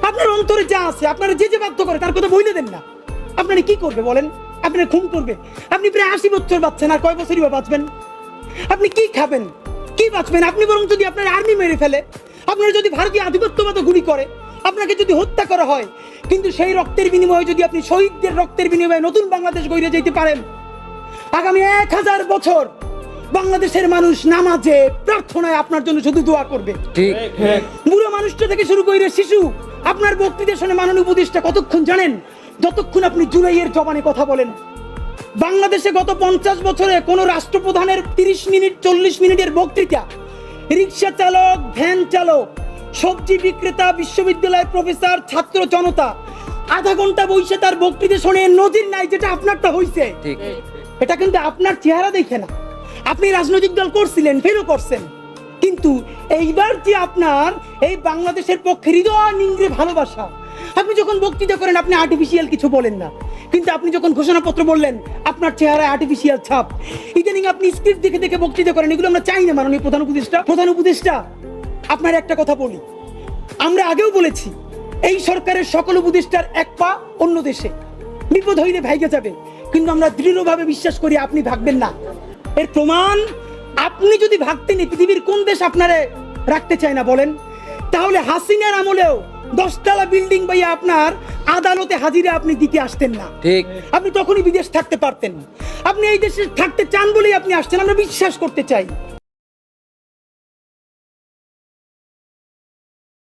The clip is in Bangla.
আপনার অন্তরে যা আছে, আপনারা যে যে বাধ্য করে তার কথা বইলে দেন না। আপনারা কি করবে বলেন? আপনারা খুন করবে? আপনি প্রায় 80 বছর বাঁচছেন, আর কয় বছরই বা বাঁচবেন? আপনি কি খাবেন, কি বাঁচবেন? আপনি বরং যদি আপনার আর্মি মেরে ফেলে, আপনারা যদি ভারতীয় আধিপত্যবাদ গুলি করে, আপনাকে যদি হত্যা করা হয়, কিন্তু সেই রক্তের বিনিময়ে যদি আপনি শহীদদের রক্তের বিনিময়ে নতুন বাংলাদেশ গড়ে যেতে পারেন, আগামী 1000 বছর বাংলাদেশের মানুষ নামাজে প্রার্থনায় আপনার জন্য শুধু দোয়া করবে। ঠিক। বুড়ো মানুষটা থেকে শুরু করে শিশু, আপনার বক্তৃতা শুনে মাননীয় উপদেষ্টা কতক্ষণ জানেন? যতক্ষণ আপনি জুলাইয়ের জবানে কথা বলেন। বাংলাদেশে গত 50 বছরে কোন রাষ্ট্রপ্রধানের 30 মিনিট 40 মিনিটের বক্তৃতা, রিক্সা চালক, ভ্যান চালক, সবজি বিক্রেতা, বিশ্ববিদ্যালয়ের প্রফেসর, ছাত্র জনতা আধা ঘন্টা বসে তার বক্তৃতা শুনে নজির নাই, যেটা আপনারটা হইছে। ঠিক। এটা কিন্তু আপনার চেহারা দেখে না। আপনি রাজনৈতিক দল করছিলেন, ফেলও করছেন, কিন্তু এইবার যে আপনার এই বাংলাদেশের পক্ষে হৃদয় নিংড়ে ভালোবাসা, আপনি যখন বক্তৃতা করেন আপনি আর্টিফিশিয়াল কিছু বলেন না, কিন্তু আপনি যখন ঘোষণাপত্র বললেন আপনার চেহারায় আর্টিফিশিয়াল ছাপ। ইদানিং আপনি স্ক্রিপ্ট দেখে দেখে বক্তৃতা করেন, এগুলো আমরা চাই না। মাননীয় প্রধান উপদেষ্টা আপনার একটা কথা বলি, আমরা আগেও বলেছি এই সরকারের সকল উপদেষ্টার এক পা অন্য দেশে, বিপদ হইলে ভাইগে যাবে, কিন্তু আমরা দৃঢ়ভাবে বিশ্বাস করি আপনি ভাগবেন না। এর প্রমাণ, আপনি যদি ভাগতেন পৃথিবীর কোন দেশ আপনারে রাখতে চায় না বলেন? তাহলে হাসিনার আমলেও 10 তলা বিল্ডিং পাইয়া আপনার আদালতে হাজিরা আপনি দিতে আসতেন না। ঠিক। আপনি তখনই বিদেশ থাকতে পারতেন। আপনি এই দেশে থাকতে চান বলেই আপনি আসছেন, আমরা বিশ্বাস করতে চাই।